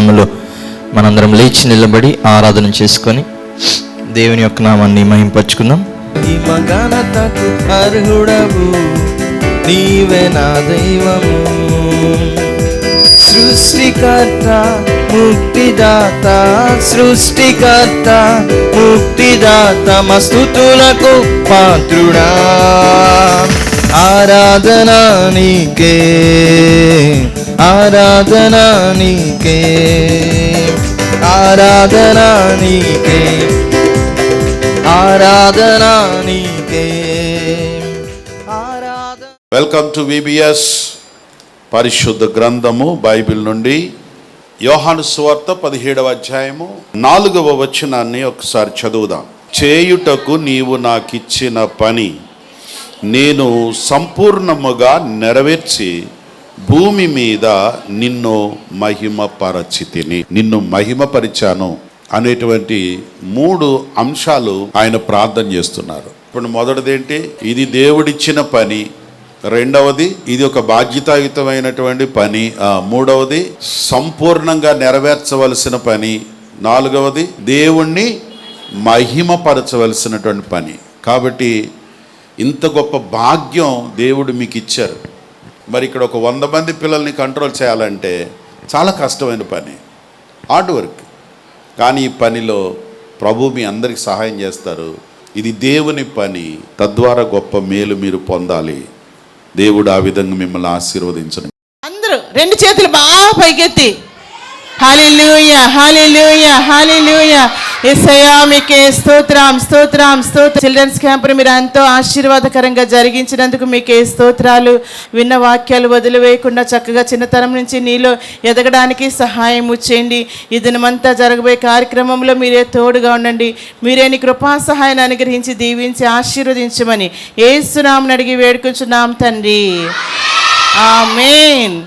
సమయంలో మనందరం లేచి నిలబడి ఆరాధన చేసుకొని దేవుని యొక్క నామాన్ని మహింపరచుకుందాం. ఈ మగనతకు అర్హుడవు నీవే నా దైవము, సృష్టికర్త ముక్తిదాత, సృష్టికర్త ముక్తిదాత, మస్తుతులకు పాత్రుడా. ఆరాధనా నీకే, ఆరాధనా నీకే, ఆరాధనా నీకే, ఆరాధనా నీకే. వెల్కమ్ టు VBS పరిశుద్ధ గ్రంథము బైబిల్ నుండి యోహాను సువార్త 17వ అధ్యాయము 4వ వచనాన్ని ఒకసారి చదువుదాం. చేయుటకు నీవు నాకిచ్చిన పని నేను సంపూర్ణముగా నెరవేర్చి భూమి మీద నిన్ను మహిమపరచితిని, నిన్ను మహిమపరిచాను అనేటువంటి 3 అంశాలు ఆయన ప్రార్థన చేస్తున్నారు. ఇప్పుడు మొదటిదేంటి? ఇది దేవుడిచ్చిన పని. రెండవది, ఇది ఒక బాధ్యతాయుతమైనటువంటి పని. మూడవది, సంపూర్ణంగా నెరవేర్చవలసిన పని. నాలుగవది, దేవుణ్ణి మహిమపరచవలసినటువంటి పని. కాబట్టి ఇంత గొప్ప భాగ్యం దేవుడు మీకు ఇచ్చారు. మరి ఇక్కడ ఒక 100 మంది పిల్లల్ని కంట్రోల్ చేయాలంటే చాలా కష్టమైన పని, హార్డ్ వర్క్. కానీ ఈ పనిలో ప్రభు మీ అందరికి సహాయం చేస్తారు. ఇది దేవుని పని, తద్వారా గొప్ప మేలు మీరు పొందాలి. దేవుడు ఆ విధంగా మిమ్మల్ని ఆశీర్వదించను. అందరూ 2 చేతులు బాగా పైకెత్తి హల్లెలూయా, హల్లెలూయా, హల్లెలూయా. యేసయ్యా మీకే స్తోత్రం, స్తోత్రం, స్తోత్రం. చిల్డ్రన్స్ క్యాంప్ మీరు ఎంతో ఆశీర్వాదకరంగా జరిగించినందుకు మీకే స్తోత్రాలు. విన్న వాక్యాలు వదిలివేయకుండా చక్కగా చిన్నతనం నుంచి నీలో ఎదగడానికి సహాయం చేయండి. ఈ దినమంతా జరగబోయే కార్యక్రమంలో మీరే తోడుగా ఉండండి. మీరే నీ కృపా సహాయాన్ని అనుగ్రహించి దీవించి ఆశీర్వదించమని యేసు నామమున అడిగి వేడుకుంటున్నాం తండ్రి, ఆమేన్.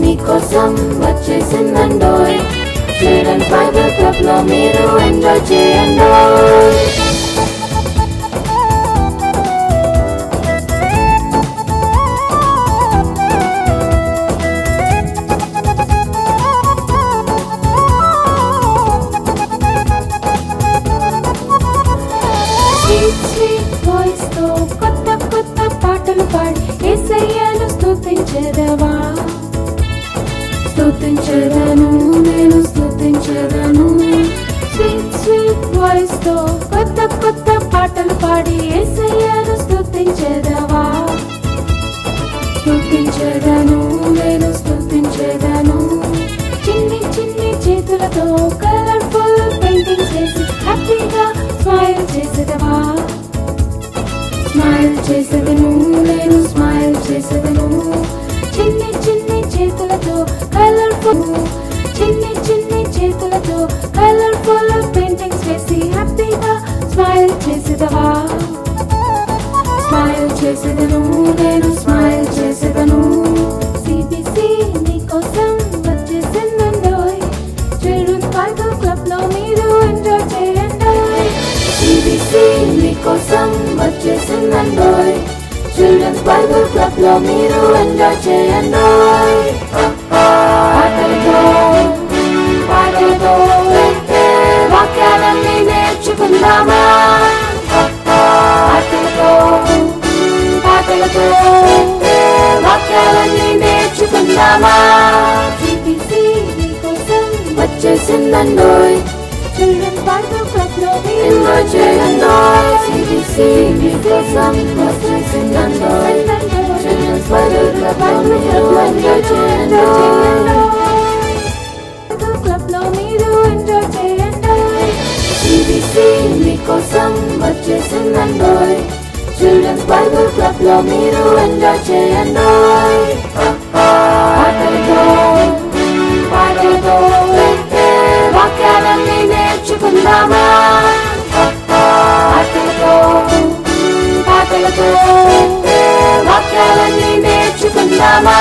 మీకోసం వచ్చేసిందండోయ్, చిల్డ్రన్ బైబిల్ క్లబ్ లో మీరు ఎంజాయ్ చేయండోయ్. వాయిస్ తో కొత్త కొత్త పాటలు పాడి యేసయ్యను స్తుతించెదవా, స్తుతించెదను నేను స్తుతించెదను. స్వీట్ స్వీట్ వాయిస్ తో కొత్త కొత్త పాటలు పాడి యేసయ్యను స్తుతించెదవా, స్తుతించెదను నేను స్తుతించెదను. చిన్ని చిన్ని చేతులతో కలర్ఫుల్ పెయింటింగ్స్ వేసి హ్యాపీగా స్మైల్ చేసేదవా, స్మైల్ చేసేదను నేను స్మైల్ చేసేదను. చిన్ని చిన్ని చేతులతో కలర్ఫుల్, చిన్ని చిన్ని చేతులతో కలర్ఫుల్ పెయింటింగ్స్ వేసి హ్యాపీగా స్మైల్ చేసేదవా, స్మైల్ చేసేదను నేను స్మైల్ చేసేదను. CBC నీకోసం వచ్చేసిందండోయ్, చిల్డ్రన్స్ బైబిల్ క్లబ్ లో మీరు ఎంజాయ్ చేయండోయ్. CBC నీకోసం వచ్చేసిందండోయ్, చిల్డ్రన్స్ బైబిల్ క్లబ్ లో మీరు ఎంజాయ్ చేయండోయ్. చేయండోయ్ చిల్డ్రన్స్ బైబిల్ క్లబ్ లో మీరు ఎంజాయ్ చేయండోయ్ CBC మీకోసం వచ్చేసిందండోయ్ చిల్డ్రన్స్ బైబిల్ క్లబ్ లో ఎంజాయ్ చేయండోయ్ క్లబ్ లో మీరు ఎంజాయ్ చేయండోయ్ CBC మీకోసం వచ్చేసిందండోయ్ చిల్డ్రన్స్ బైబిల్ క్లబ్ లో మీరు ఎంజాయ్ చేయండోయ్ పాటలతో వాక్యాలన్నీ నేర్చుకుందామా పాటలతో వాక్యాలన్నీ నేర్చుకుందామా